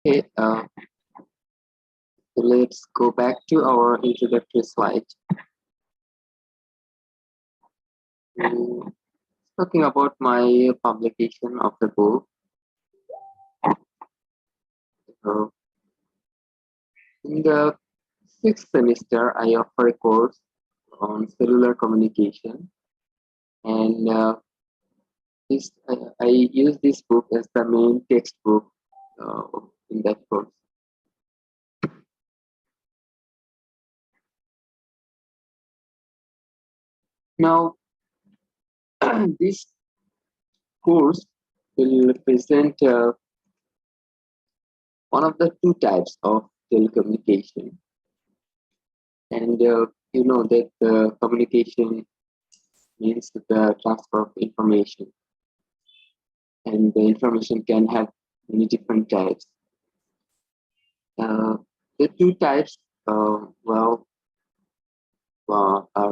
Okay, so let's go back to our introductory slide. Mm, Talking about my publication of the book. So in the sixth semester, I offer a course on cellular communication, and I use this book as the main textbook uh, in that course. Now, this course will present one of the two types of telecommunication. And you know that communication means the transfer of information, and the information can have many different types. The two types, are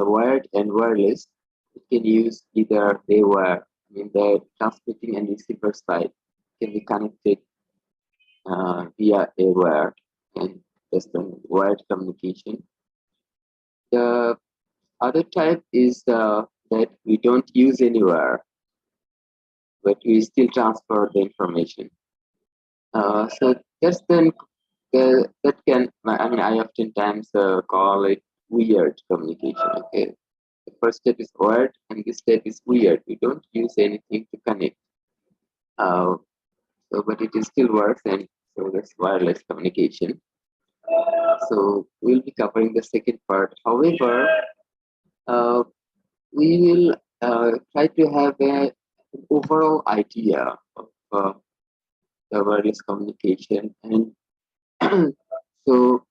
wired and wireless. You can use either a wire, I mean the transmitting and receiver side can be connected via a wire, and that's the wired communication. The other type is that we don't use any wire, but we still transfer the information. So that's then that can, I mean, I oftentimes call it weird communication. Okay, the first step is wired, and this step is weird. We don't use anything to connect. Uh, so, but it is still works, and so that's wireless communication. So we'll be covering the second part. However, uh, we will try to have an overall idea of the wireless communication, and so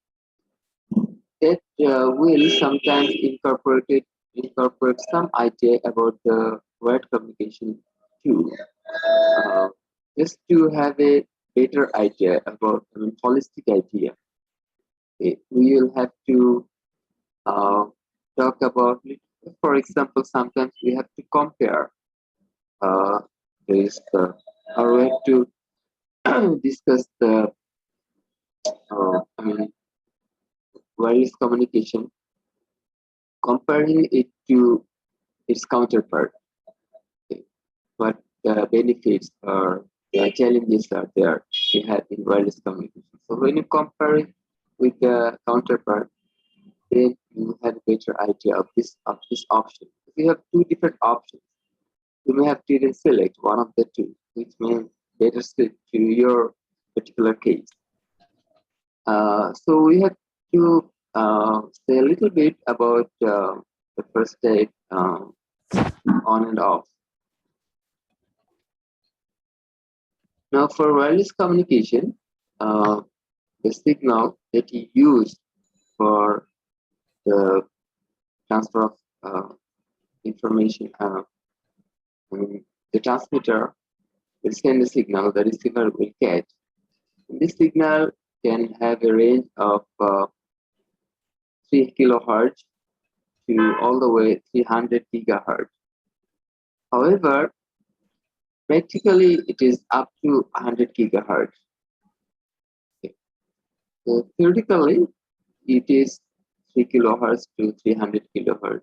that will sometimes incorporate some idea about the word communication too, uh, just to have a better idea about, I mean, holistic idea. We will have to uh, talk about it. For example, sometimes we have to compare uh, this, or we have to discuss the, I mean, wireless communication, comparing it to its counterpart. Okay. What the benefits or the challenges are there we have in wireless communication. So when you compare it with the counterpart, then you have a better idea of this option. If you have two different options, you may have to even select one of the two, which may better suit to your particular case. So we have to say a little bit about the first step, on and off. Now, for wireless communication, the signal that you use for the transfer of information, the transmitter will send a signal, the receiver will catch. And this signal can have a range of 3 kilohertz to all the way 300 gigahertz. However, practically it is up to 100 gigahertz. Okay. So theoretically, it is 3 kilohertz to 300 kilohertz.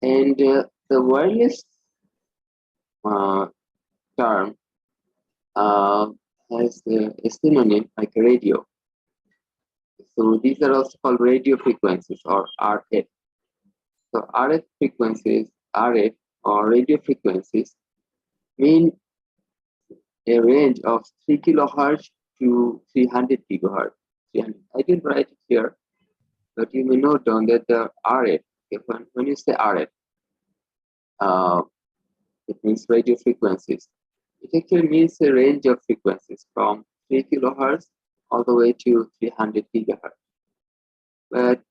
And the wireless uh, term has a synonym like radio. So these are also called radio frequencies, or RF. So RF frequencies, RF or radio frequencies, mean a range of 3 kilohertz to 300 gigahertz. 300. I didn't write it here, but you may note down that the RF, when you say RF, it means radio frequencies. It actually means a range of frequencies from 3 kilohertz all the way to 300 gigahertz. But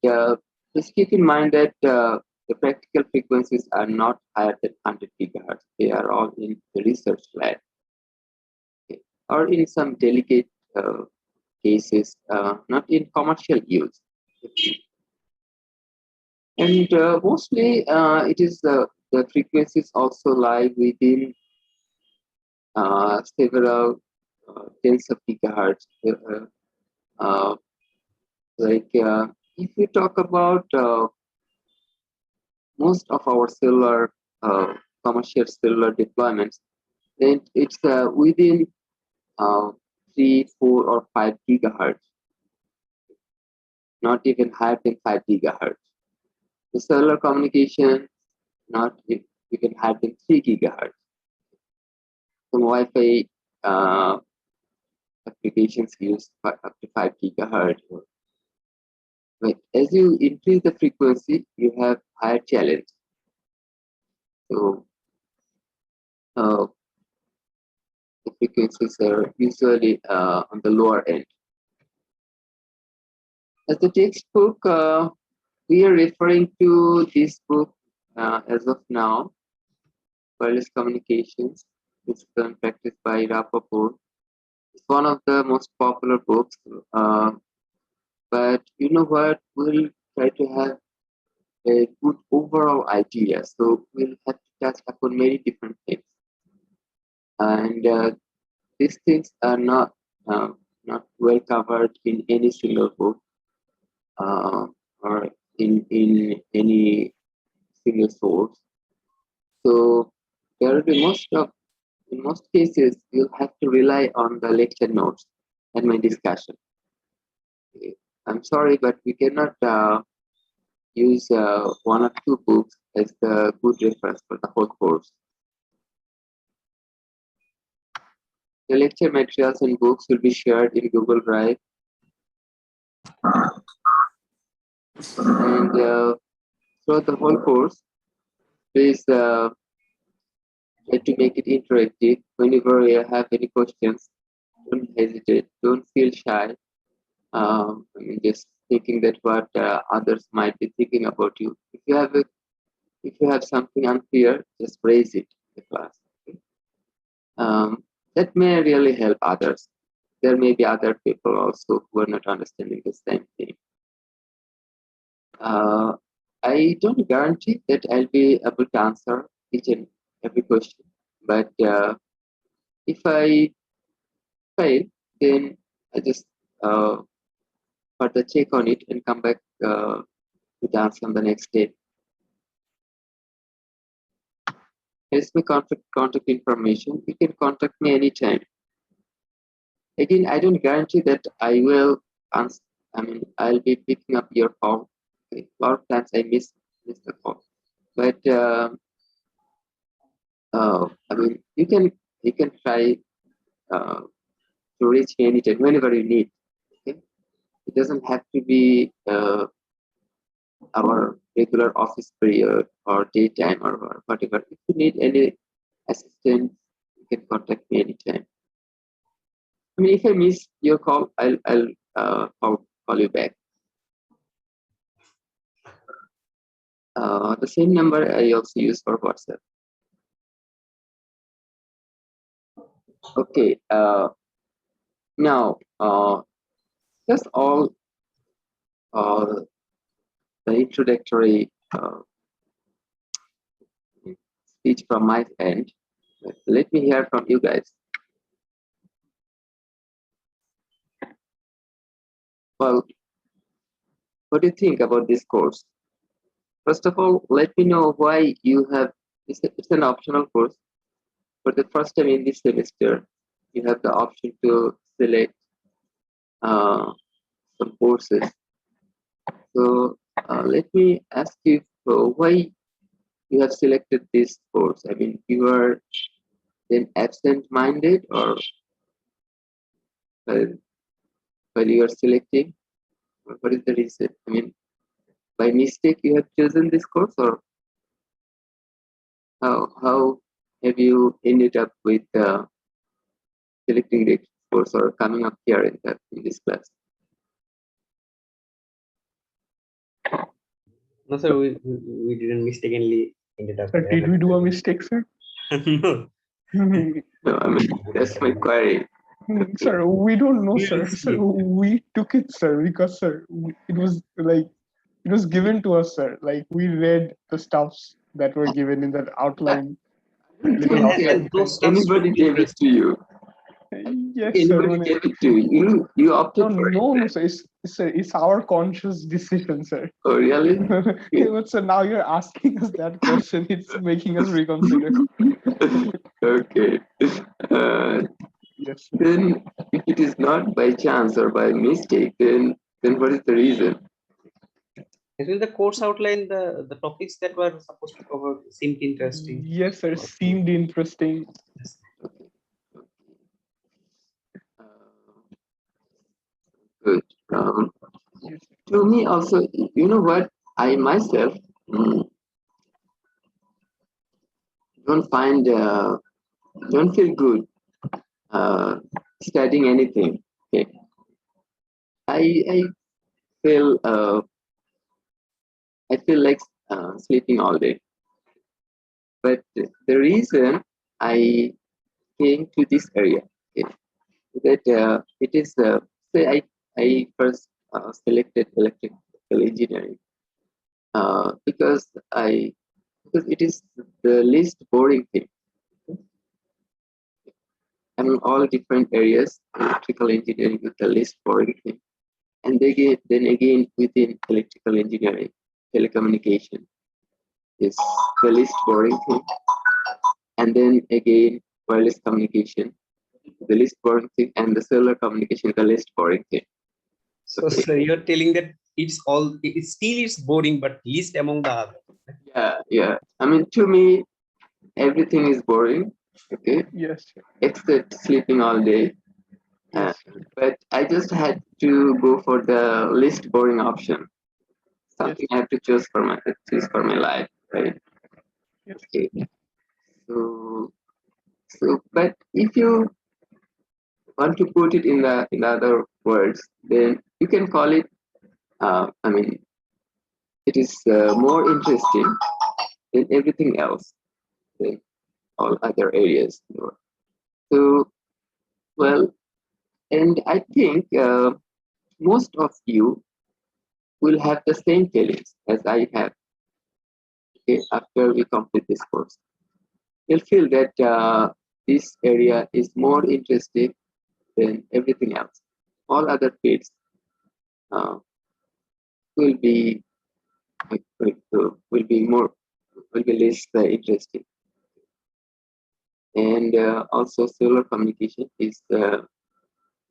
just keep in mind that the practical frequencies are not higher than 100 gigahertz. They are all in the research lab, okay, or in some delicate cases, not in commercial use. And mostly it is the frequencies also lie within several tens of gigahertz. If you talk about most of our cellular commercial cellular deployments, then it's within uh, 3, 4, or 5 gigahertz, not even higher than 5 gigahertz. The cellular communication, not even higher than 3 gigahertz. Some Wi-Fi applications use up to 5 gigahertz. But as you increase the frequency, you have higher challenge. So the frequencies are usually on the lower end. As the textbook, we are referring to this book as of now, Wireless Communications, Discipline Practice by Rappaport. It's one of the most popular books, but you know what? We'll try to have a good overall idea. So we'll have to touch upon many different things. And these things are not well covered in any single book or in any single source. So there will be in most cases you'll have to rely on the lecture notes and my discussion. Okay. I'm sorry, but we cannot use one or two books as the good reference for the whole course. The lecture materials and books will be shared in Google Drive. And throughout the whole course, please try to make it interactive. Whenever you have any questions, don't hesitate, don't feel shy. Just thinking that what others might be thinking about you. If you have something unclear, just raise it in the class. Okay? That may really help others. There may be other people also who are not understanding the same thing. I don't guarantee that I'll be able to answer each and every question, but if I fail, then I just further check on it and come back with the answer on the next day. Here's my contact information. You can contact me anytime. Again, I don't guarantee that I will answer. I'll be picking up your call. Okay. A lot of times I miss the call, but you can try to reach me anytime, whenever you need. Okay? It doesn't have to be our regular office period or daytime or whatever. If you need any assistance, you can contact me anytime. If I miss your call, I'll call you back. The same number I also use for WhatsApp. Okay. Now, that's all the introductory speech from my end. Let me hear from you guys. Well, what do you think about this course? First of all, let me know why you have, it's an optional course. For the first time in this semester, you have the option to select some courses. So let me ask you why you have selected this course. You are then absent-minded, or while you are selecting, what is the reason? By mistake you have chosen this course, or how have you ended up with selecting this course or coming up here in this class? No, sir, we didn't mistakenly ended up. Sir, did we do a mistake, sir? No. No, that's my query. Sir, we don't know, sir. Yes, Sir, yes. we took it, sir, because, sir, it was given to us, sir. Like, we read the stuffs that were given in that outline. I don't Little think And those stuffs anybody should be gave it to you. Yes, sir. Anybody gave it to you? You opted No, for it. no, no, sir. It's our conscious decision, sir. Oh, really? But sir, now you're asking us that question. It's making us reconsider. Okay. Uh, Yes, sir. then, if it is not by chance or by mistake, then what is the reason? Actually, the course outline, the topics that were supposed to cover seemed interesting. Yes, sir. Seemed interesting. Yes. Uh, Good. Yes, sir. To me also, you know what? I myself don't find, don't feel good uh, studying anything. Okay. I feel I feel like sleeping all day. But the reason I came to this area, okay, that it is say I first selected electrical engineering because it is the least boring thing. I mean, all different areas, electrical engineering is the least boring thing. And then again, within electrical engineering, telecommunication is the least boring thing. And then again, wireless communication, the least boring thing, and the cellular communication, the least boring thing. So, sir, you're telling that it still is boring, but least among the others. Yeah. I mean, to me, everything is boring, okay, Yes, sir. except sleeping all day. Uh, Yes, sir. but I just had to go for the least boring option. Yes, Something I have to choose for my life, right? yes, Okay. But if you want to put it in other words, then you can call it. I mean, it is more interesting than everything else, than all other areas. So, well, and I think most of you will have the same feelings as I have. Okay, after we complete this course, you'll feel that this area is more interesting than everything else. All other fields uh, will be will be more will be less interesting. And also, cellular communication is an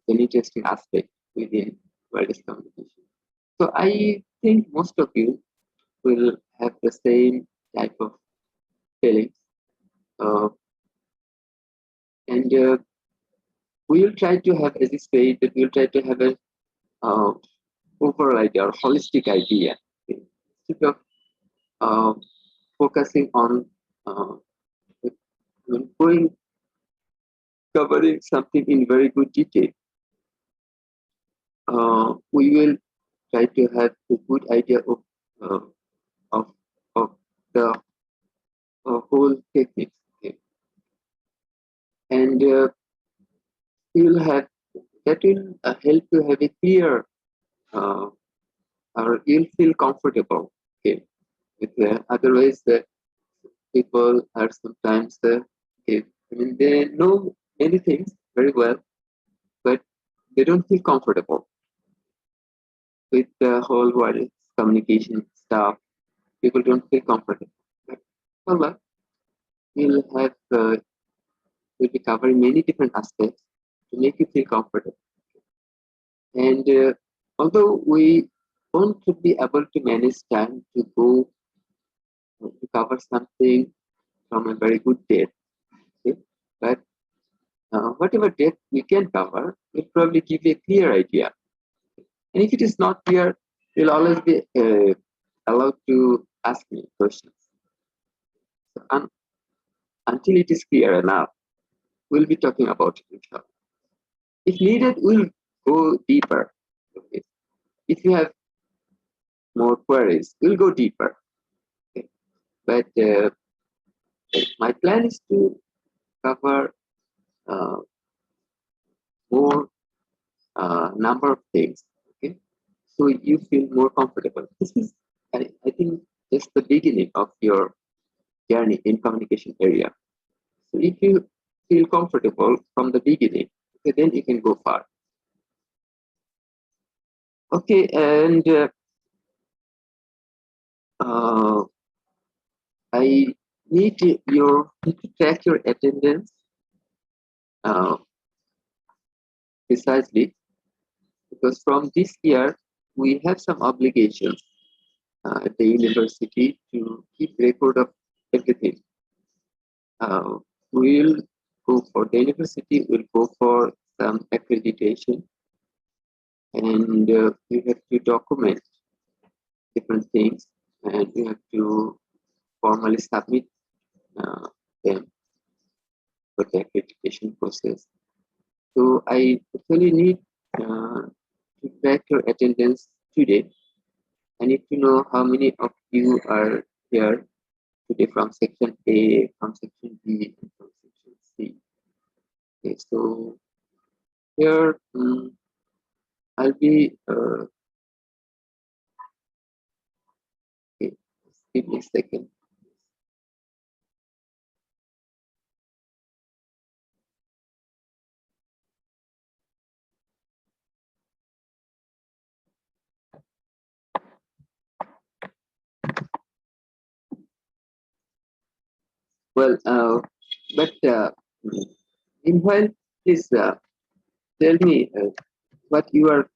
interesting aspect within wireless communication. So I think most of you will have the same type of feelings, uh, and we will try to have, as you say, that we'll try to have a uh, overall idea or holistic idea, okay, instead of uh, focusing on uh, going covering something in very good detail. We will try to have a good idea uh, of of the whole technique, okay? And you'll have that will help you have a clear uh, or you'll feel comfortable, okay, with otherwise people are sometimes okay, I mean they know many things very well, but they don't feel comfortable with the whole wireless communication stuff. People don't feel comfortable. But, well, we'll have we'll be covering many different aspects to make you feel comfortable. And although we won't be able to manage time to go to cover something from a very good depth, okay? But whatever depth we can cover will probably give you a clear idea. And if it is not clear, you'll always be allowed to ask me questions. So, until it is clear enough, we'll be talking about it, inshallah. If needed, we'll go deeper. Okay. If you have more queries, we'll go deeper. Okay. But my plan is to cover uh, more number of things. Okay, so you feel more comfortable. This is, I think, just the beginning of your journey in communication area. So if you feel comfortable from the beginning, Okay, then you can go far. Okay, and I need to track your attendance uh, precisely, because from this year we have some obligations at the university to keep record of everything. Uh, we'll go for the university, we'll go for some accreditation, and you have to document different things, and you have to formally submit uh, them for the accreditation process. So I actually need to track your attendance today. I need to know how many of you are here today from section A, from section B, and from section C. Okay, so here I'll be okay, just give me a second. Well, but meanwhile, please tell me what you are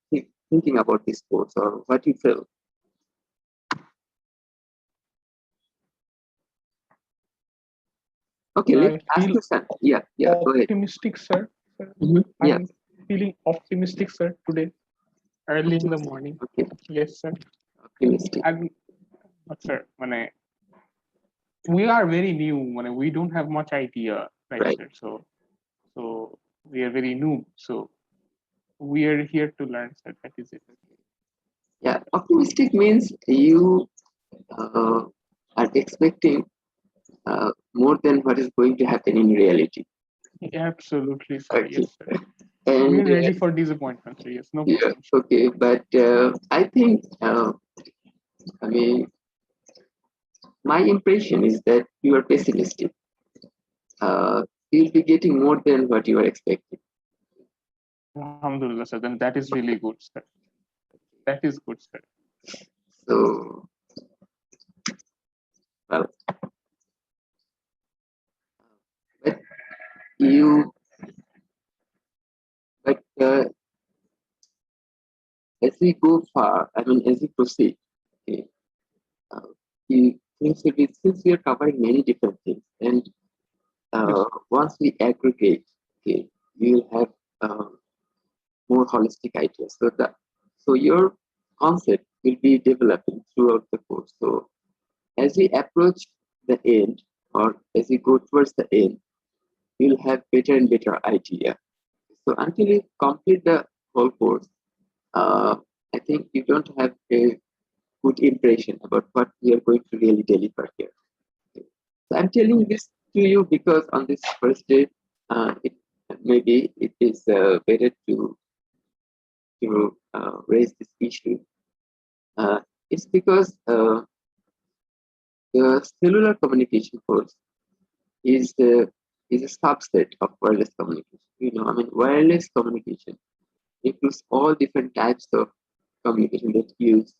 thinking about this course, or what you feel. Okay, let's I ask feel you something. Yeah, go ahead. optimistic, sir. Yeah, I'm feeling optimistic, sir, today, early in the morning. okay, Yes, sir. optimistic. And sir, we are very new. We don't have much idea, Right. sir? So we are very new. So we are here to learn, sir. That is it. Yeah, optimistic means you are expecting more than what is going to happen in reality. Absolutely, sir. Okay. Yes, sir. And We're ready for disappointment, sir. Yes, no yeah, problem. okay, but I think I mean, my impression is that you are pessimistic. You'll be getting more than what you are expecting. Alhamdulillah, sir. Then that is really good, sir. That is good, sir. So, well, but you, but as we go far, I mean, as we proceed, okay, you things will be, since we are covering many different things, and once we aggregate, okay, you'll have more holistic ideas. So your concept will be developing throughout the course. So as we approach the end, or as we go towards the end, you'll have better and better idea. So until you complete the whole course, uh, I think you don't have a good impression about what we are going to really deliver here. Okay. So I'm telling this to you because on this first day, it maybe it is better to raise this issue. It's because the cellular communication course is is a subset of wireless communication. I mean, wireless communication includes all different types of communication that you use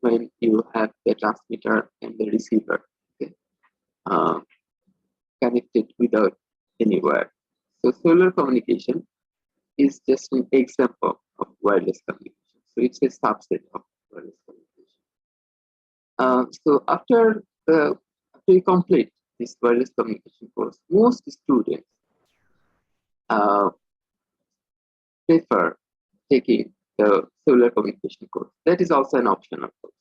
when you have the transmitter and the receiver, okay, uh, connected without any wire. So cellular communication is just an example of wireless communication. So it's a subset of wireless communication. So after you complete this wireless communication course, most students uh, prefer taking the cellular communication course. That is also an optional course.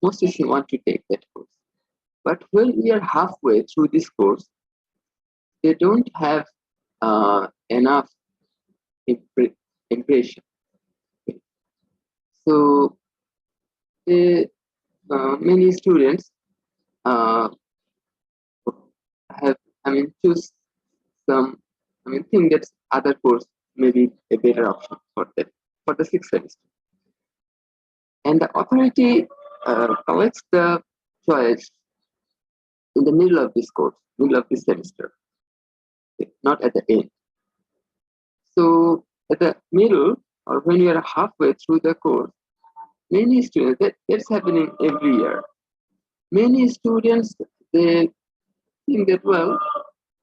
Most students want to take that course. But when we are halfway through this course, they don't have enough impression. Okay. So many students uh, have, choose some, think that other course may be a better option for them for the sixth semester. And the authority collects the choice in the middle of this course, middle of this semester. not at the end. So at the middle, or when you are halfway through the course, many students, that's happening every year. Many students, they think that, well,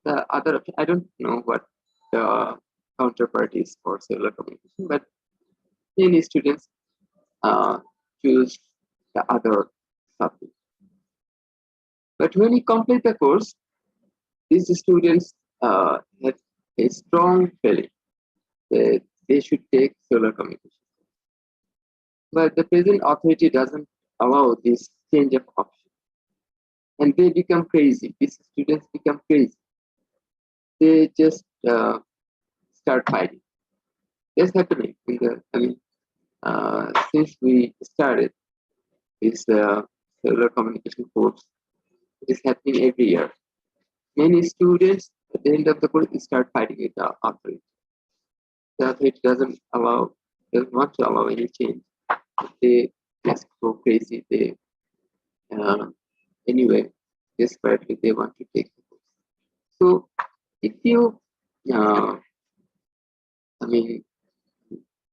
the other, I don't know what the counterpart is for cellular communication, but many students uh, choose the other subject. But when you complete the course, these students have a strong feeling that they should take cellular communication. But the present authority doesn't allow this change of option. And they become crazy. These students become crazy. They just start fighting. That's happening in the, since we started this cellular communication course, it is happening every year. Many students at the end of the course start fighting with the authority. The authority doesn't want to allow any change. They just go crazy. They anyway, desperately they want to take the course. So if you, I mean,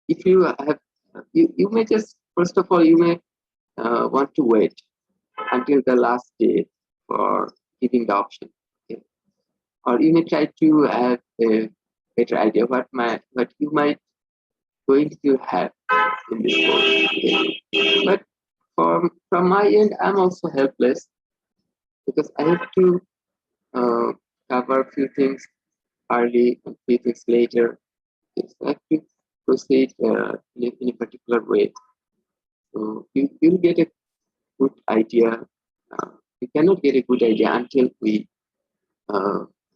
if you have, you may just, first of all, you may want to wait until the last day for giving the option. Okay? Or you may try to have a better idea what you might going to have in this course. Okay? But from my end, I'm also helpless because I have to cover a few things early and few things later. Yes, I have to proceed in a particular way. So you'll get a good idea. We cannot get a good idea until we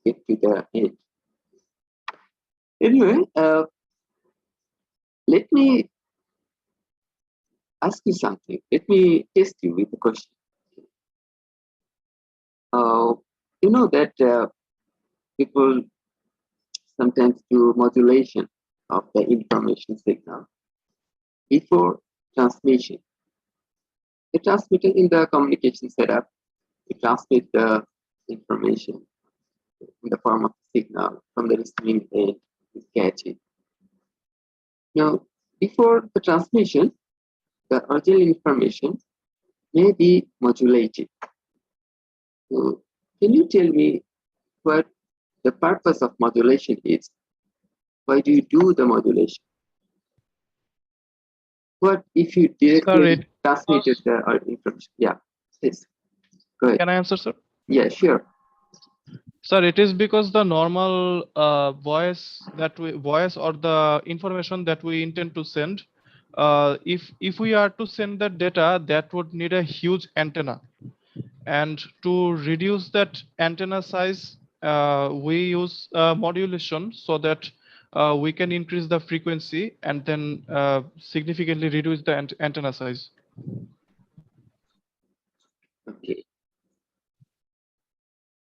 get to the end. Anyway, let me ask you something. Let me test you with a question. You know that people sometimes do modulation of the information signal before transmission. The transmitter in the communication setup, we transmit the information in the form of signal from the receiving end, we catch it. Now, before the transmission, the original information may be modulated. So, can you tell me what the purpose of modulation is? Why do you do the modulation? What if you directly transmitted the information? Yeah, please. Go ahead. Can I answer, sir? Yeah, sure. Sir, it is because the normal voice or the information that we intend to send, if we are to send that data, that would need a huge antenna, and to reduce that antenna size, we use modulation so that we can increase the frequency and then significantly reduce the antenna size. Okay,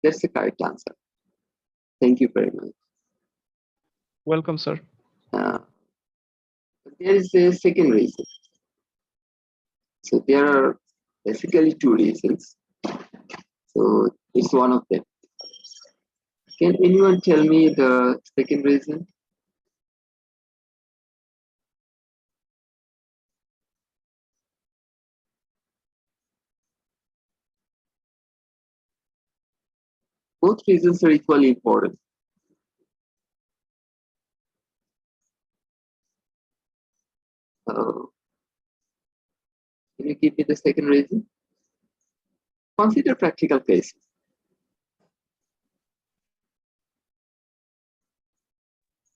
that's the correct answer. Thank you very much. Welcome, sir. There is a second reason. So there are basically two reasons. So it's one of them. Can anyone tell me the second reason? Both reasons are equally important. Can you give me the second reason? Consider practical cases.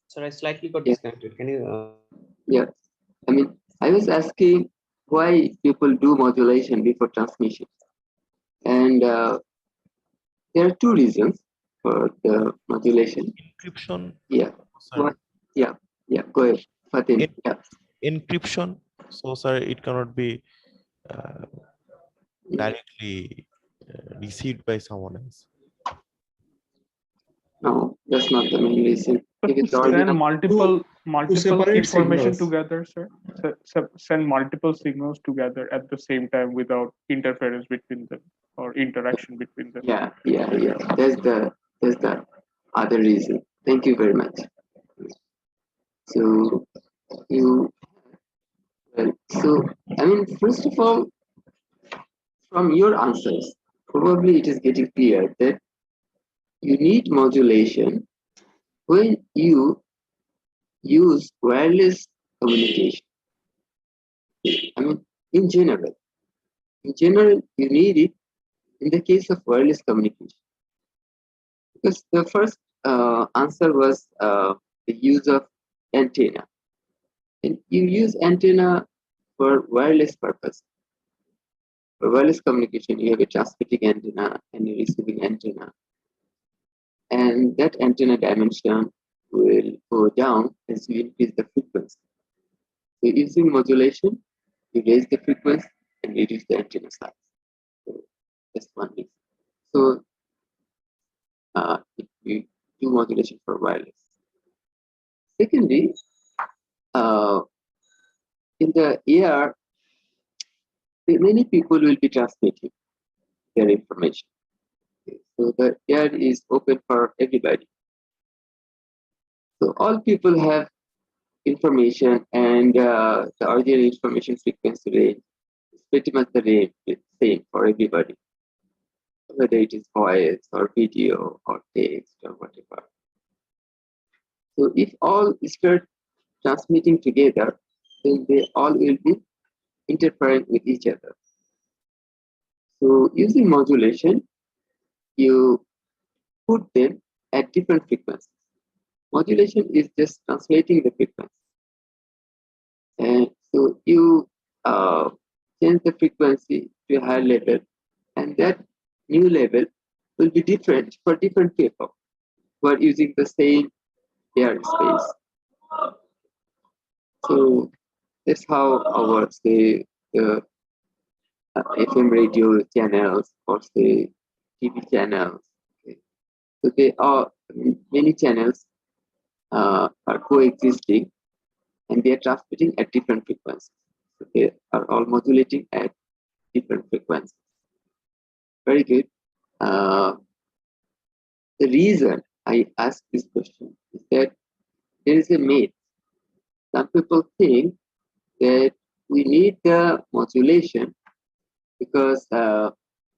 Sir, I slightly got Yeah. disconnected. Can you? Yeah, I mean, I was asking why people do modulation before transmission. And there are two reasons for the modulation. Encryption. Yeah. Sir. One, yeah, go ahead. Fatin. Yeah. Encryption. So, sir, it cannot be directly received by someone else. No, That's not the main reason. If it's send original, multiple separate information signals. together, sir. Send multiple signals together at the same time without interference between them or interaction between them. yeah. That's the other reason. Thank you very much. So you well, so I mean, first of all, from your answers, probably it is getting clear that you need modulation when you use wireless communication. I mean, in general, you need it in the case of wireless communication. Because the first answer was the use of antenna. And you use antenna for wireless purpose. For wireless communication, you have a transmitting antenna and a receiving antenna. And that antenna dimension will go down as you increase the frequency. So using modulation, you raise the frequency and reduce the antenna size. So that's one reason. So if you do modulation for wireless. Secondly, in the air, many people will be transmitting their information. So the air is open for everybody. So all people have information, and the original information frequency range is pretty much the same for everybody, whether it is voice or video or text or whatever. So if all start transmitting together, then they all will be interfering with each other. So using modulation, you put them at different frequencies. Modulation is just translating the frequency. And so you change the frequency to a higher level, and that new level will be different for different people who are using the same air space. So that's how our, say, the FM radio channels or say TV channels. Okay. So they are many channels are coexisting, and they are transmitting at different frequencies. So they are all modulating at different frequencies. Very good. The reason I ask this question is that there is a myth. Some people think that we need the modulation because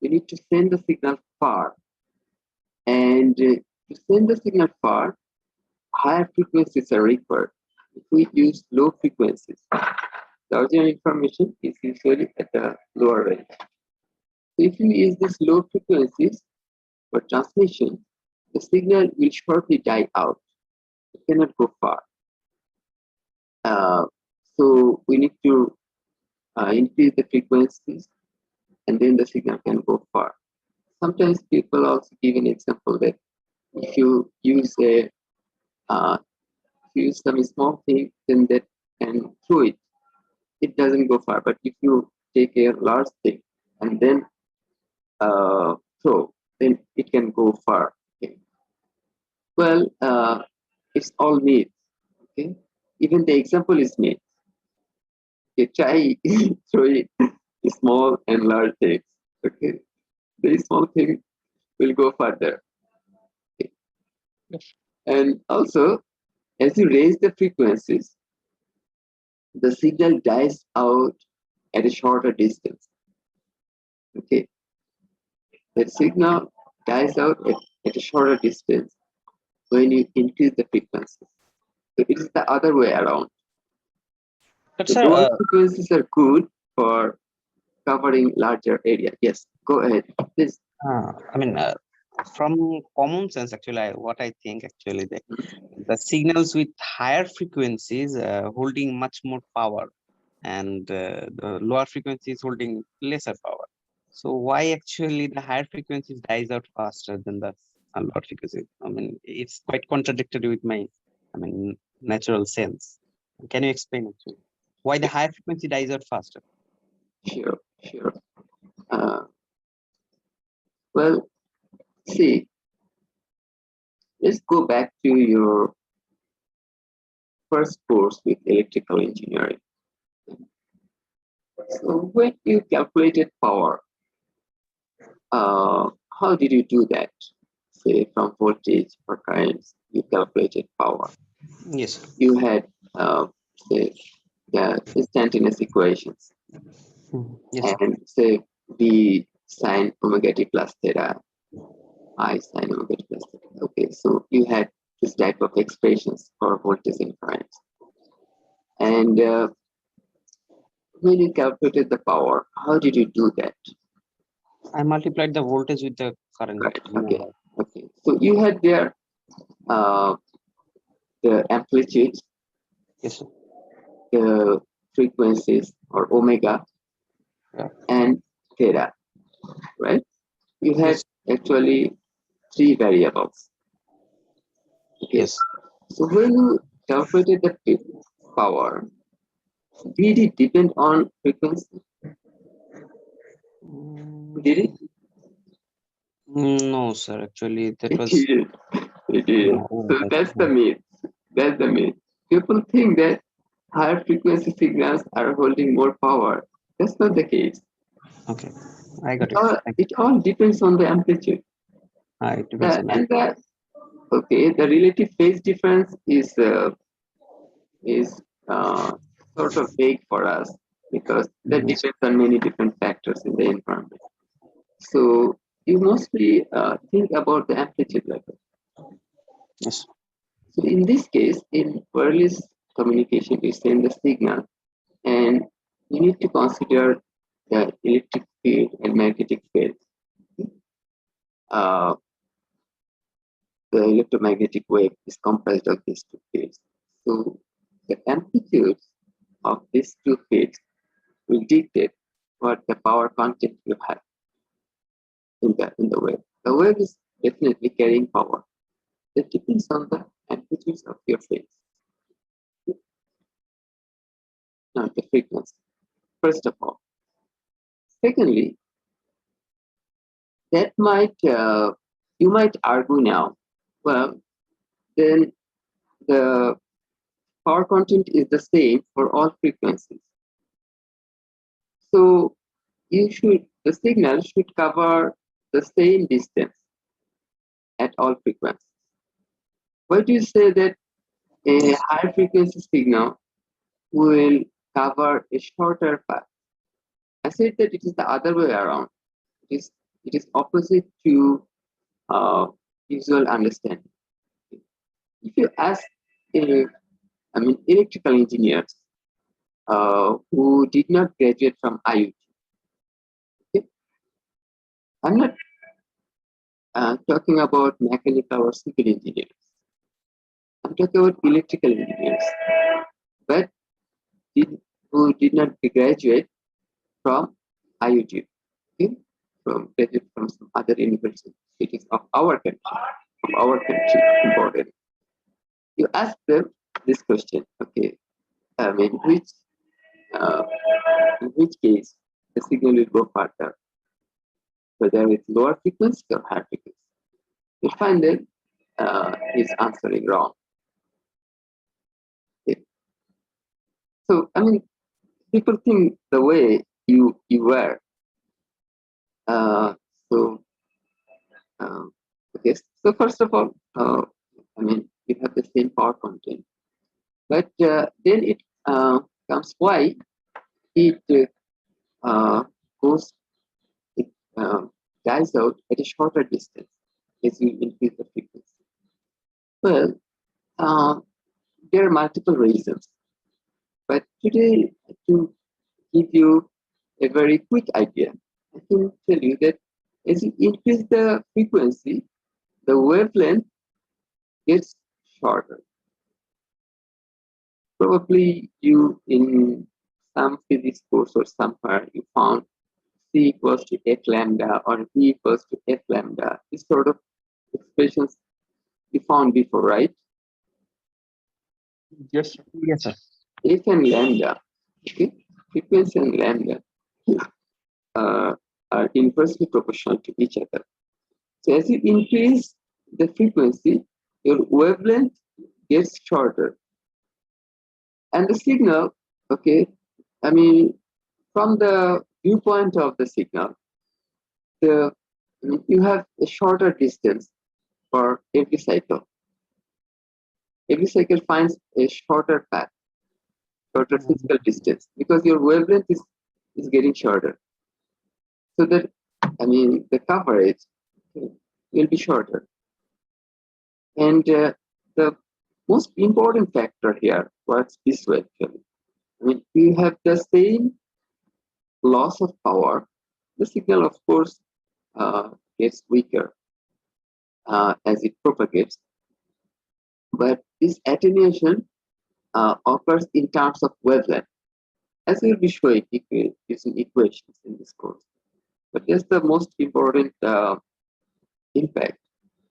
we need to send the signal far. And to send the signal far, higher frequencies are required. If we use low frequencies, the original information is usually at the lower range. So if you use these low frequencies for transmission, the signal will shortly die out. It cannot go far. So we need to increase the frequencies, and then the signal can go far. Sometimes people also give an example that if you use some small thing, then that can throw it. It doesn't go far. But if you take a large thing and then throw, then it can go far. Okay. Well, it's all myth. Okay, even the example is myth. Okay, try throwing small and large things. Okay, the small thing will go further. Okay. And also, as you raise the frequencies, the signal dies out at a shorter distance. Okay, the signal dies out at a shorter distance when you increase the frequency. So it is the other way around. But The sir, lower frequencies are good for covering larger area. Yes, go ahead, please. I mean, from common sense, actually, what I think actually the signals with higher frequencies holding much more power, and the lower frequencies holding lesser power. So why actually the higher frequencies dies out faster than the lower frequencies? I mean, it's quite contradictory with my, natural sense. Can you explain actually why the higher frequency dies out faster? Sure, sure. Well, see, let's go back to your first course with electrical engineering. So when you calculated power, how did you do that? say from voltage or currents, you calculated power. Yes, sir. You had say the instantaneous equations, Yes, sir. and say v sine omega t plus theta, I sine omega t plus theta. Okay, so you had this type of expressions for voltage and currents. And when you calculated the power, how did you do that? I multiplied the voltage with the current. Right. Okay. Okay. So you had there the amplitude, Yes, sir. the frequencies or omega, Yeah. and theta, right? You had Yes. actually 3 variables. Okay. Yes. So when you calculated the power, did it depend on frequency? Did it? No, sir. Actually, that It was didn't. It didn't. no, So that's that's the myth. That's the myth. People think that higher frequency signals are holding more power. That's not the case. okay. I got it. It all depends on the amplitude. It depends on that. And the relative phase difference is sort of vague for us because that Yes. depends on many different factors in the environment. So you mostly think about the amplitude level. Yes. So in this case, in wireless communication, you send the signal, and you need to consider the electric field and magnetic field. Uh, the electromagnetic wave is comprised of these two fields. So the amplitudes of these two fields will dictate what the power content you have in the wave. The wave is definitely carrying power. It depends on the amplitudes of your fields, not the frequency. First of all. Secondly, that might you might argue now, well, then the power content is the same for all frequencies. So the signal should cover the same distance at all frequencies. Why do you say that a high frequency signal will cover a shorter path? I said that it is the other way around. It is opposite to visual understanding. If you ask electrical engineers who did not graduate from IUT. Okay? I'm not talking about mechanical or civil engineers. I'm talking about electrical engineers, but who did not graduate from IUT, okay? Graduate from some other universities of our country, important. You ask them this question, okay? Uh, in which case the signal will go further, whether it's lower frequency or higher frequency. You find that he's answering wrong. Okay. So people think the way you were. Uh, so okay. So first of all, you have the same power content, but then it comes why it goes it dies out at a shorter distance as you increase the frequency. Well, there are multiple reasons, but today to give you a very quick idea, I can tell you that as you increase the frequency, the wavelength gets shorter. Probably you in some physics course or somewhere you found C equals to F lambda or V equals to F lambda. This sort of expressions you found before, right? Yes, sir. Yes, sir. F and lambda, okay? Frequency and lambda are inversely proportional to each other. So as you increase the frequency, your wavelength gets shorter. And the signal, okay, from the viewpoint of the signal, you have a shorter distance for every cycle. Every cycle finds a shorter path, shorter physical distance, because your wavelength is getting shorter. So that, I mean, the coverage will be shorter. And the most important factor here works this way actually. I mean, you have the same loss of power. The signal, of course, gets weaker as it propagates. But this attenuation occurs in terms of wavelength, as we'll be showing using equations in this course. But that's the most important impact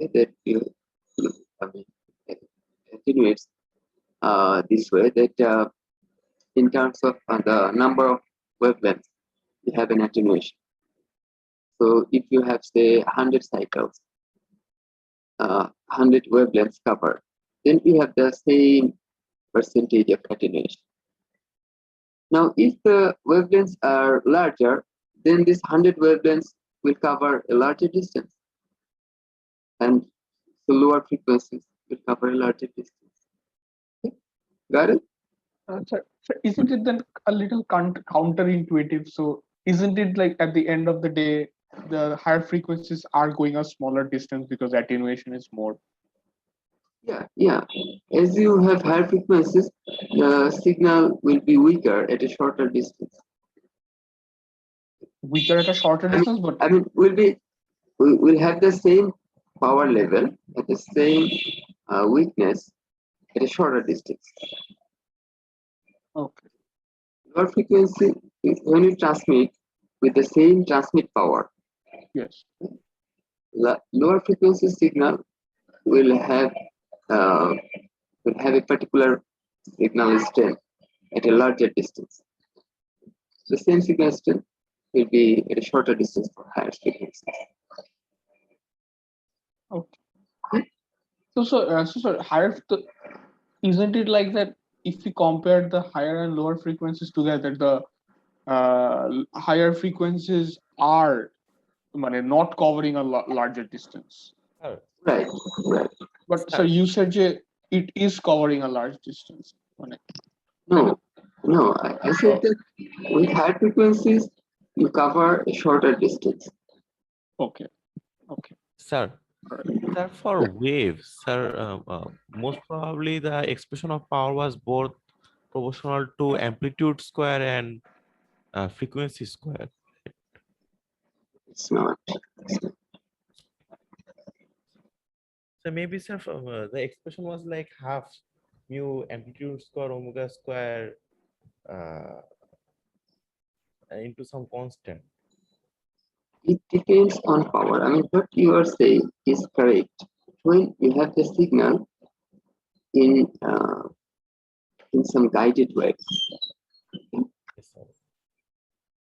that I mean, attenuates this way, that in terms of the number of wavelengths, you have an attenuation. So if you have, say, 100 cycles, 100 wavelengths covered, then you have the same percentage of attenuation. Now, if the wavelengths are larger, then this 100 wavelengths will cover a larger distance, and the lower frequencies will cover a larger distance. Okay. Got it? So isn't it then a little counterintuitive? So isn't it like at the end of the day, the higher frequencies are going a smaller distance because attenuation is more? Yeah. As you have higher frequencies, the signal will be weaker at a shorter distance. Weaker at a shorter distance, but I mean, we'll have the same power level at the same weakness at a shorter distance. okay. Lower frequency is when you transmit with the same transmit power. Yes. Lower frequency signal will have a particular signal strength at a larger distance. The same signal strength will be at a shorter distance for higher frequencies. Okay. So higher. Isn't it like that? If we compare the higher and lower frequencies together, the higher frequencies are not covering a larger distance. Right. But so you said it is covering a large distance. No, I said that with high frequencies, you cover a shorter distance. Okay. Sir, for waves, sir, most probably the expression of power was both proportional to amplitude square and frequency square. It's not. So maybe, sir, the expression was like half mu amplitude square omega square into some constant. It depends on power. I mean, what you are saying is correct. When you have the signal in some guided way, Yes, sir.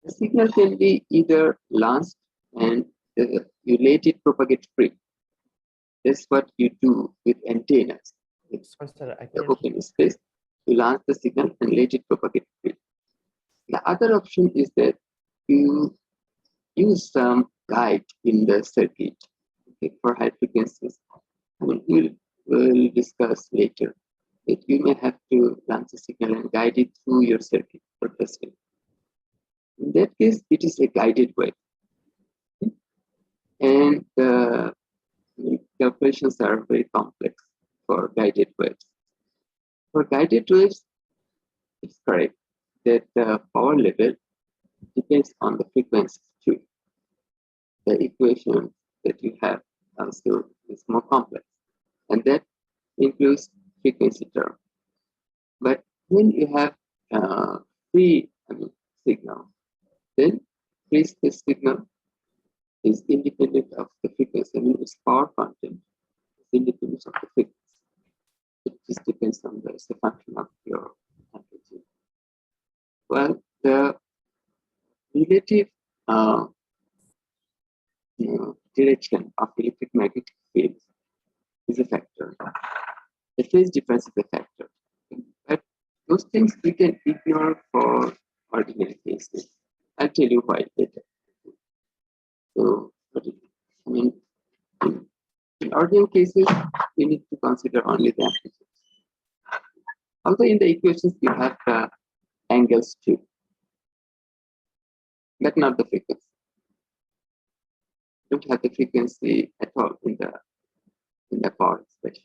the signal can be either launched and you let it propagate free. That's what you do with antennas. Sorry, sir, I The couldn't open space, you launch the signal and let it propagate free. The other option is that you use some guide in the circuit, okay, for high frequencies. I mean, we'll discuss later that you may have to launch a signal and guide it through your circuit for testing. In that case, it is a guided wave. And the calculations are very complex for guided waves. For guided waves, it's correct that the power level depends on the frequency too. The equation that you have also is more complex, and that includes frequency term. But when you have free signal, then free space signal is independent of the frequency. I mean, its power content is independent of the frequency. It just depends on the function of your amplitude. Well, the relative direction of electromagnetic fields is a factor. The phase difference is a factor. But those things we can ignore for ordinary cases. I'll tell you why later. So, I mean, In ordinary cases, we need to consider only the amplitudes. Although in the equations you have the angles too, but not the frequency. You don't have the frequency at all in the power expression.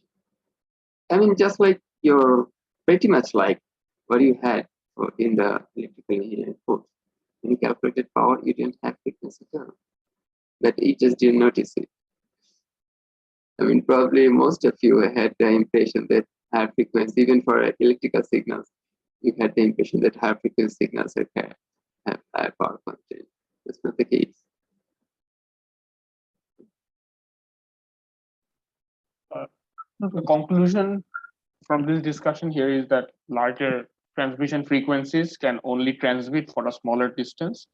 I mean, just like you're pretty much like what you had in the electrical engineering course. When you calculated power, you didn't have frequency term, but you just didn't notice it. I mean, probably most of you had the impression that higher frequency, even for electrical signals, you had the impression that higher frequency signals have higher power content. That's not the case. The conclusion from this discussion here is that larger transmission frequencies can only transmit for a smaller distance,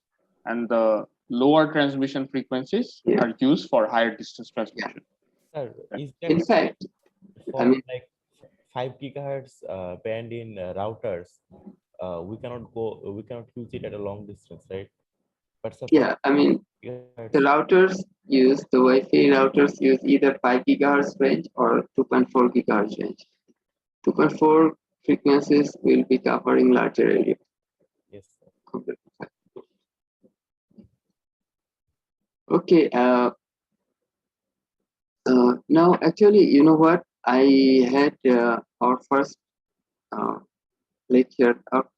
and the lower transmission frequencies are used for higher distance transmission. Sir, is In that fact, for I mean, like 5 gigahertz band in routers? We cannot use it at a long distance, right? But sir, yeah, I mean, gigahertz, the Wi-Fi routers use either 5 gigahertz range or 2.4 gigahertz range. 2.4 frequencies will be covering larger area. yes, sir. Compared to 5. Okay. Now, actually, you know what? I had our first lecture up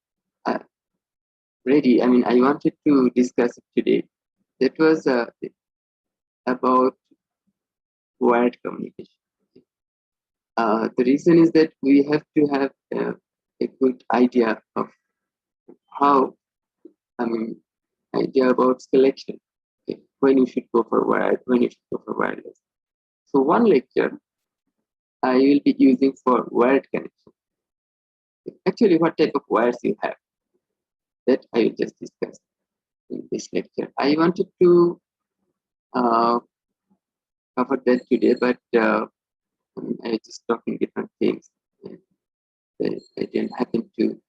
ready. I mean, I wanted to discuss it today. That was about wired communication. The reason is that we have to have a good idea of how, I mean, idea about selection. Okay, when you should go for wired, when you should go for wireless. So one lecture I will be using for wired connection. Actually, what type of wires you have, that I will just discuss in this lecture. I wanted to cover that today, but I was just talking different things. And I didn't happen to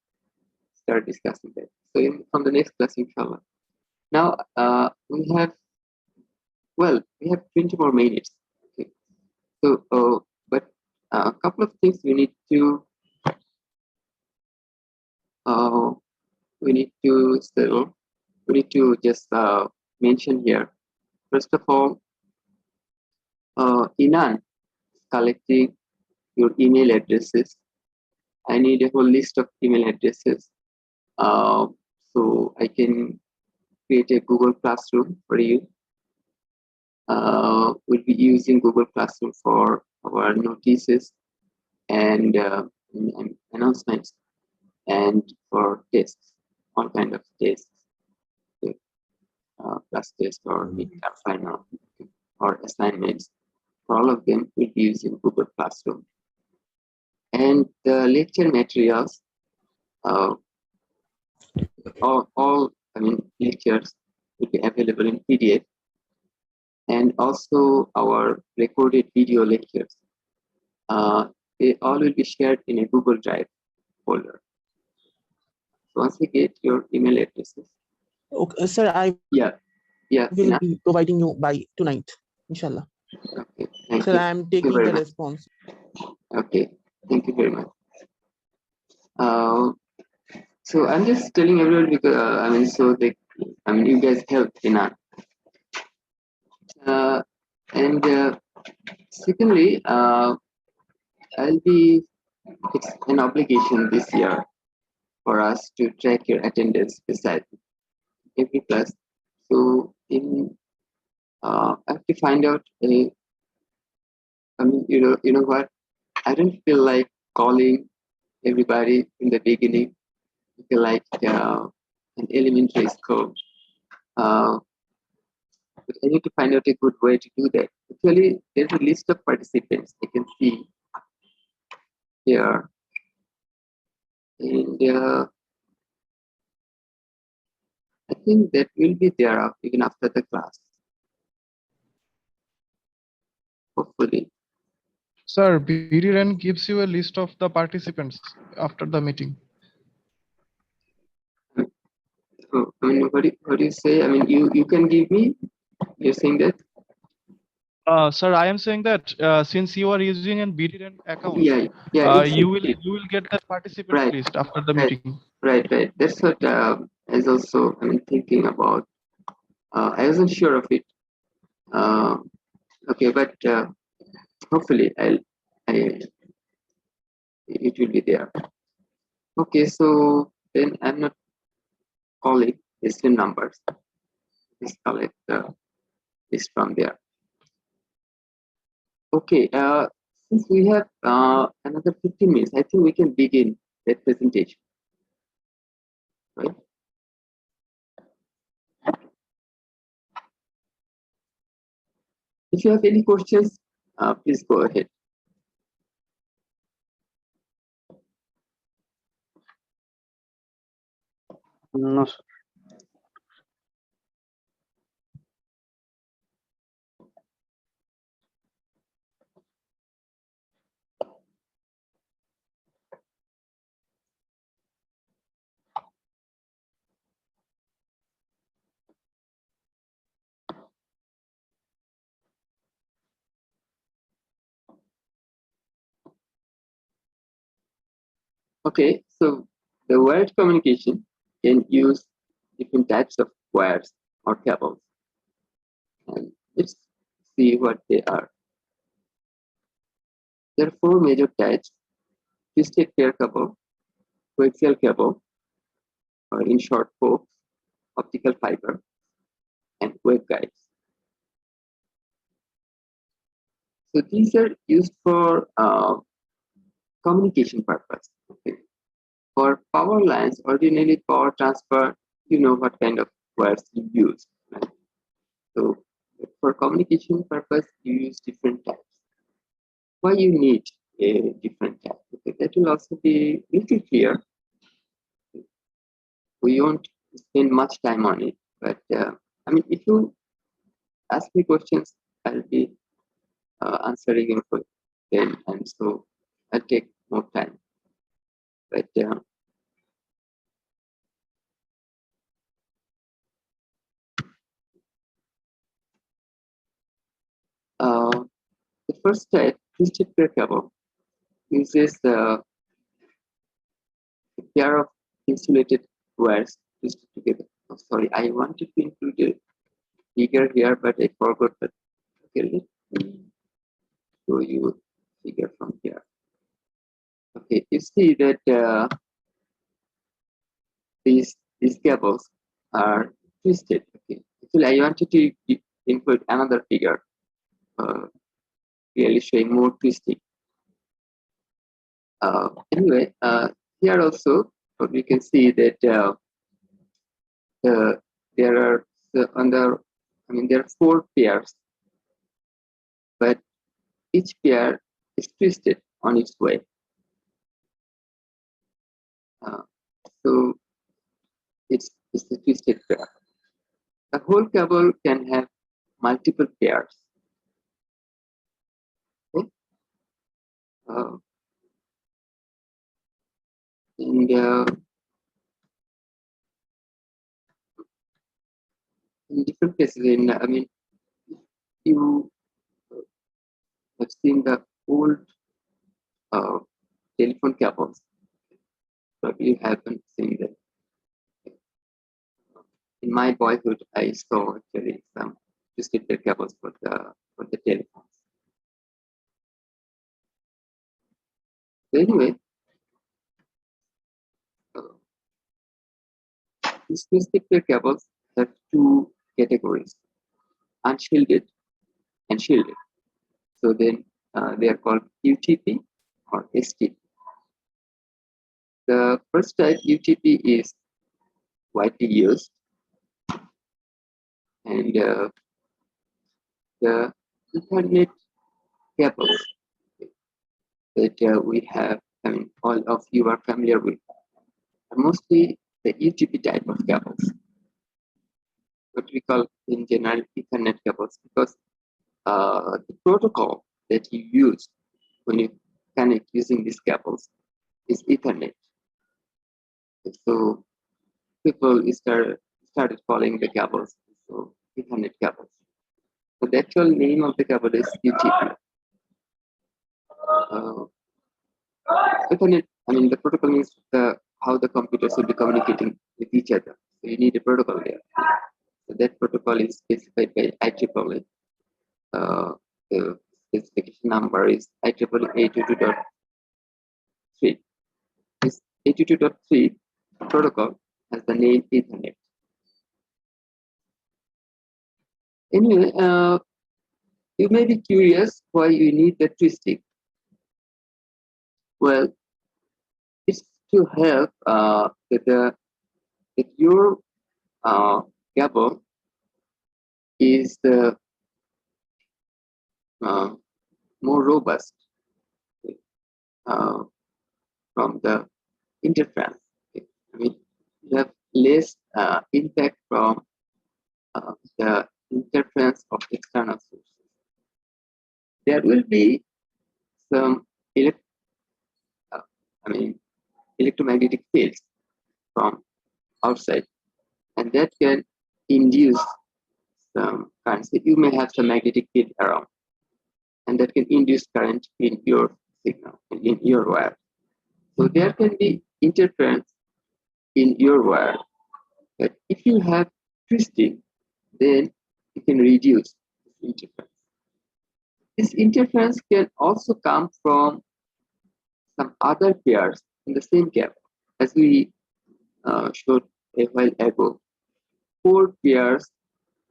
start discussing that. So from the next class, inshallah. Now we have 20 more minutes. Okay. So, but a couple of things we need to settle. We need to just mention here. First of all, Inan collecting your email addresses. I need a whole list of email addresses. So I can create a Google Classroom for you. We'll be using Google Classroom for our notices and announcements and for tests, all kind of tests, class test or midterm final or assignments. For all of them, we'll be using Google Classroom. And the lecture materials, all lectures will be available in PDF, and also our recorded video lectures. They all will be shared in a Google Drive folder. So once we get your email addresses. Okay, sir, I will be providing you by tonight, inshallah. Okay, thank Sir, you. I am taking the response. Okay, thank you very much. So I'm just telling everyone because you guys helped enough. And secondly, it's an obligation this year for us to track your attendance beside every class. So I have to find out you know what? I don't feel like calling everybody in the beginning. I feel like an elementary school. But I need to find out a good way to do that. Actually, there's a list of participants I can see here. And I think that will be there even after the class. Hopefully. Sir, BDRAN gives you a list of the participants after the meeting. So, what do you say? You can give me? You're saying that? Sir, I am saying that since you are using an BTN account, Exactly. you will get that participants Right, list after the right, meeting. right. That's what I was also thinking about. I wasn't sure of it. Uh, okay, but hopefully it will be there. Okay, so then I'm not calling the same numbers. Just collect the list from there. Okay, since we have another 15 minutes, I think we can begin the presentation. Right? If you have any questions, please go ahead. No, sir. Okay, so the wired communication can use different types of wires or cables. And let's see what they are. There are four major types: twisted pair cable, coaxial cable, or in short, coax, optical fiber, and waveguides. So these are used for communication purpose. Okay. For power lines, ordinarily power transfer, you know what kind of wires you use. Right? So for communication purpose, you use different types. Why you need a different type? Okay, that will also be little clear. We won't spend much time on it, but I mean, if you ask me questions, I'll be answering them for them, and so I'll take more time. But the first type, twisted pair cable, uses a pair of insulated wires twisted together. Oh, sorry, I wanted to include a figure here, but I forgot that. Okay, let me show you a figure from here. Okay, you see that these cables are twisted. Okay, actually, I wanted to include another figure, really showing more twisting. Anyway, here also we can see that there are there are four pairs, but each pair is twisted on its way. So it's a twisted pair. The whole cable can have multiple pairs. Okay? And in different places, you have seen the old uh, telephone cables, but you haven't seen them. In my boyhood, I saw actually some twisted pair cables for the telephones. So anyway, these twisted pair cables have two categories: unshielded and shielded. So then they are called UTP or STP. The first type, UTP, is widely used, and the Ethernet cables that we have, all of you are familiar with, are mostly the UTP type of cables, what we call in general Ethernet cables, because the protocol that you use when you connect using these cables is Ethernet. So people started calling the cables so Ethernet cables. So the actual name of the cable is UTP. The protocol means how the computers will be communicating with each other. So you need a protocol there. So that protocol is specified by IEEE. The specification number is IEEE 822.3. This 822.3 protocol has the name Ethernet. Anyway, you may be curious why you need the twisting. Well, it's to help that your cable is the more robust from the interference. I mean, you have less impact from the interference of external sources. There will be some electromagnetic fields from outside, and that can induce some current. So you may have some magnetic field around, and that can induce current in your signal, in your wire. So there can be interference in your wire. But if you have twisting, then you can reduce this interference. This interference can also come from some other pairs in the same cable. As we showed a while ago, 4 pairs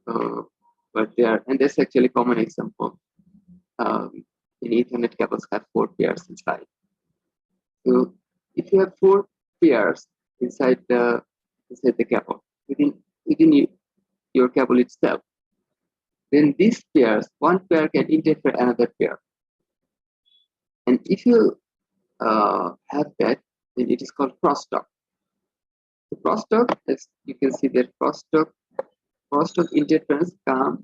were there, and that's actually a common example. In Ethernet cables have 4 pairs inside. So if you have 4 pairs inside the cable, within your cable itself, then these pairs, one pair can interfere another pair. And if you have that, then it is called crosstalk. The crosstalk, as you can see that crosstalk interference comes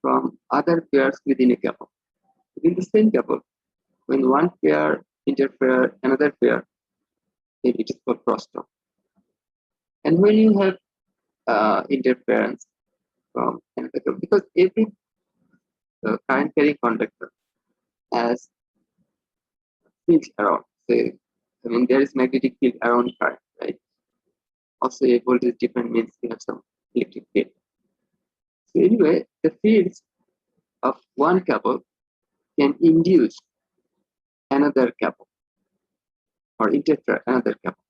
from other pairs within a cable. Within the same cable, when one pair interfere another pair, then it is called crosstalk. And when you have interference from another cable, because every current carrying conductor has fields around. So, there is magnetic field around current, right? Also, a voltage different means you have some electric field. So anyway, the fields of one cable can induce another cable or interfere another cable.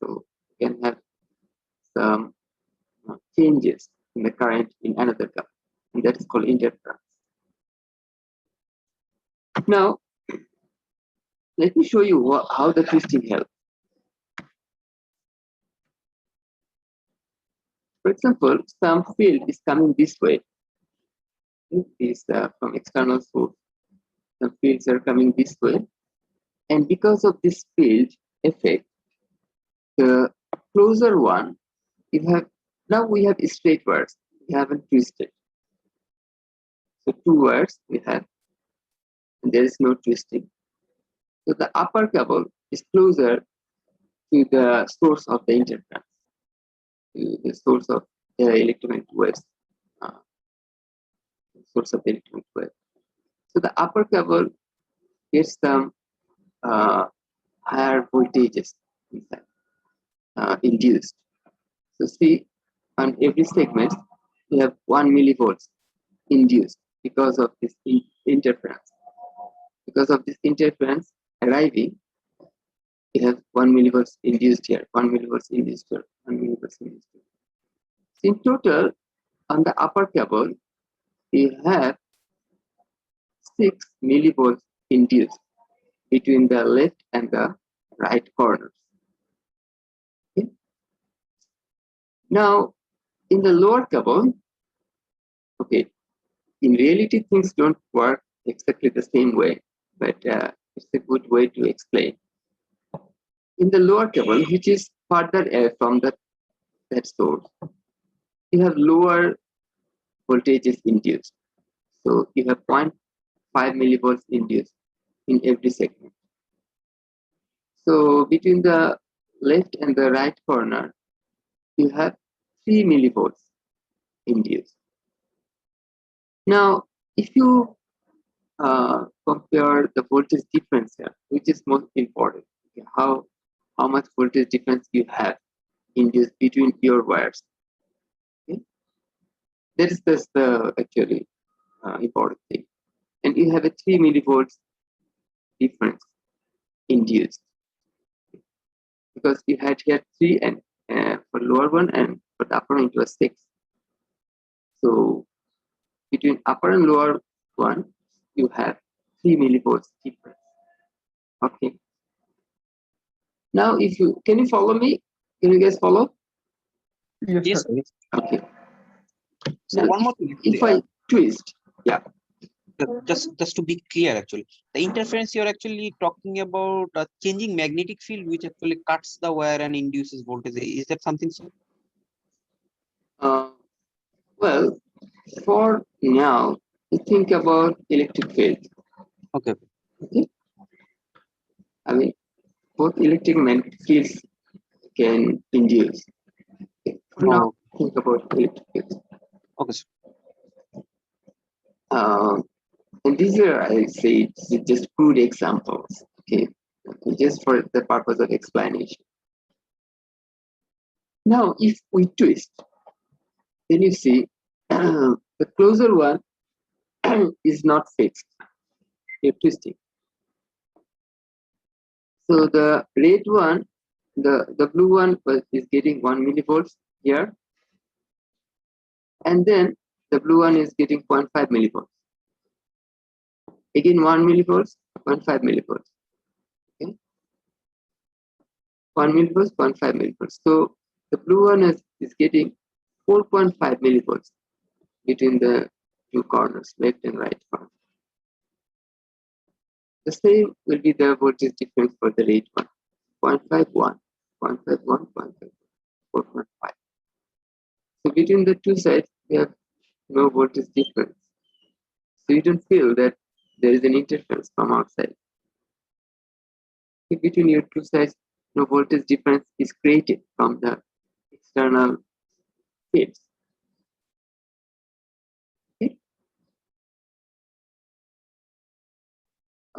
So you can have some changes in the current in another cable, and that is called interference. Now, let me show you how the twisting helps. For example, some field is coming this way. This from external source. Some fields are coming this way, and because of this field effect, the closer one, now we have straight wires. We haven't twisted. So 2 wires we have, and there is no twisting. So the upper cable is closer to the source of the interference, to the source of the electromagnetic waves. Source of the electromagnetic wave. So the upper cable gets some higher voltages inside, induced. So see, on every segment, we have 1 millivolts induced because of this interference. Because of this interference arriving, we have 1 millivolts induced here, 1 millivolts induced here, 1 millivolts induced here. So in total, on the upper cable, we have 6 millivolts induced between the left and the right corners. Okay. Now, in the lower cable, okay, in reality, things don't work exactly the same way, but it's a good way to explain. In the lower cable, which is further away from that source, you have lower voltages induced. So you have 0.5 millivolts induced in every segment. So between the left and the right corner, you have 3 millivolts induced. Now, if you compare the voltage difference here, which is most important, okay, how much voltage difference you have induced between your wires. Okay? That is just the actually important thing. And you have a 3 millivolts difference induced, because you had here 3 and for lower one, and for the upper one it was 6. So between upper and lower one you have 3 millivolts difference. Okay. Now if you can you follow me? Can you guys follow? Yes, Yes, sir. yes. Okay. So Now one more thing. if I twist, yeah. Just to be clear, actually, the interference you're actually talking about changing magnetic field, which actually cuts the wire and induces voltage. Is that something so? Well, for now, you think about electric field. Okay. Okay. I mean, both electric and magnetic fields can induce. Okay. For now, think about electric fields. Okay, sir. And these are, I say, just crude examples. Okay, just for the purpose of explanation. Now, if we twist, then you see the closer one is not fixed. You're twisting. So the red one, the blue one is getting 1 millivolts here, and then the blue one is getting 0.5 millivolts. Again 1 millivolts, 0.5 millivolts. Okay, 1 millivolts, 0.5 millivolts. So the blue one is getting 4.5 millivolts between the two corners, left and right corner. The same will be the voltage difference for the red one, 0.51, 0.51, 4.5. So between the two sides, we have no voltage difference. So you don't feel that there is an interference from outside. If between your two sides, no voltage difference is created from the external fields.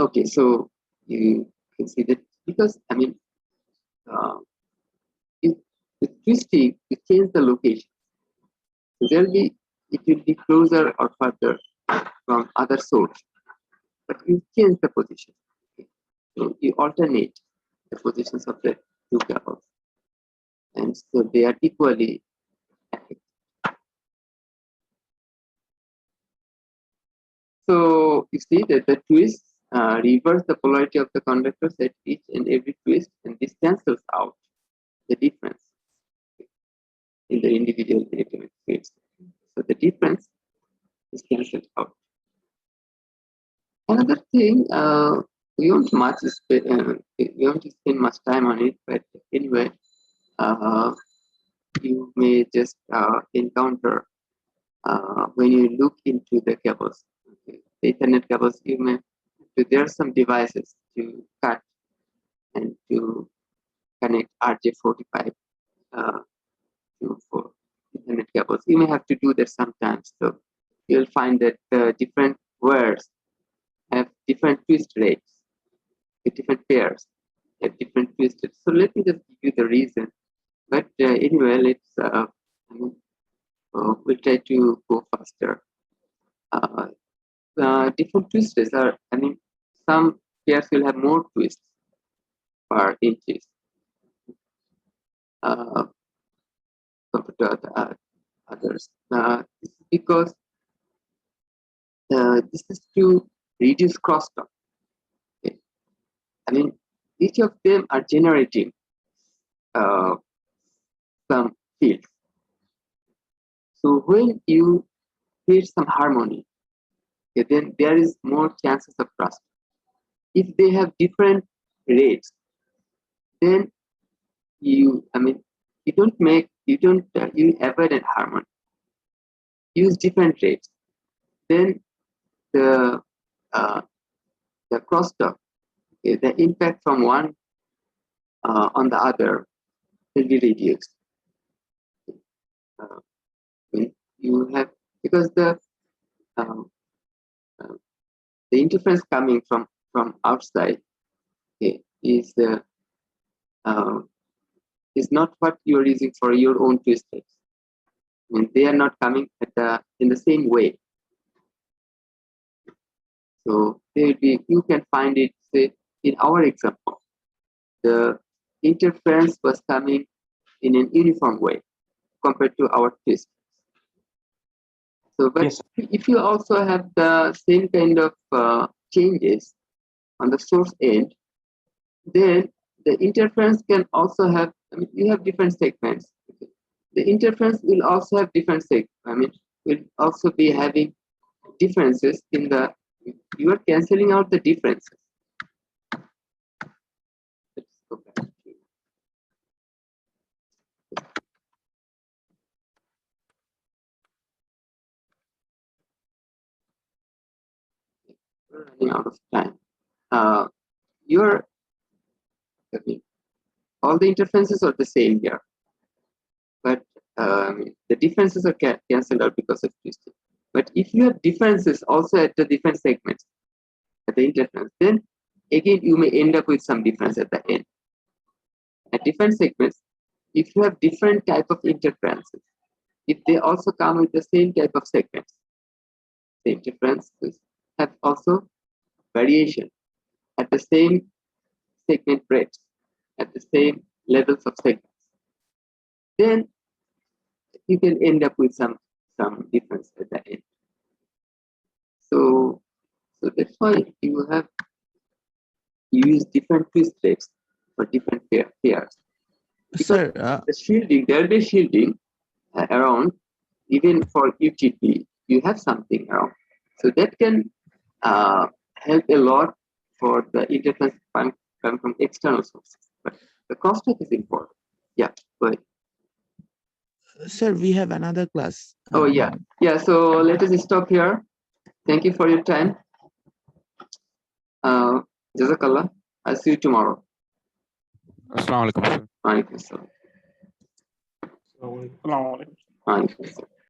Okay, so you can see that because I mean, with twisting, you change the location. So it will be closer or further from other source, but you change the position. Okay. So you alternate the positions of the two cables, and so they are equally affected. So you see that the twists reverse the polarity of the conductors at each and every twist, and this cancels out the difference in the individual electromagnetic fields. So the difference is cancelled out. Another thing, we won't spend much time on it, but anyway, you may just encounter when you look into the cables, okay, the Ethernet cables. There are some devices to cut and to connect RJ45 for Ethernet cables. You may have to do that sometimes. So you'll find that different wires have different twist rates, with different pairs have different twisted. So let me just give you the reason. But anyway, we'll try to go faster. Different twisters are, some pairs will have more twists per inches compared to others. This is because this is to reduce crosstalk. Okay. Each of them are generating some fields. So when you create some harmony, okay, then there is more chances of crosstalk. If they have different rates, then you avoid an harmony. Use different rates, then the crosstalk, okay, the impact from one on the other will be reduced. When you have, because the the interference coming from outside, okay, is not what you're using for your own twisters. I mean, they are not coming in the same way. So you can find it, say, in our example, the interference was coming in an uniform way compared to our twist. So, but Yes. if you also have the same kind of changes on the source end, then the interference can also have, I mean, you have different segments. Okay. The interference will also have different segments. I mean, will also be having differences in the, you are canceling out the differences. Let's go back to, we're running out of time. All the interferences are the same here, but the differences are cancelled out because of twisting. But if you have differences also at the different segments at the interference, then again you may end up with some difference at the end. At different segments, if you have different type of interferences, if they also come with the same type of segments, the interferences have also variation at the same segment breadths, at the same levels of segments, then you can end up with some difference at the end. So that's why you use different twist rates for different pairs. Sir, The shielding, there will be shielding around, even for UTP, you have something around. So that can help a lot for the interference coming from external sources. But the crosstalk is important. Yeah, go ahead. sir, we have another class. Oh, yeah. Yeah, so let us stop here. Thank you for your time. Jazakallah. I'll see you tomorrow. Assalamu alaikum. Waalaikum assalam. Assalamu alaikum. Waalaikum assalam.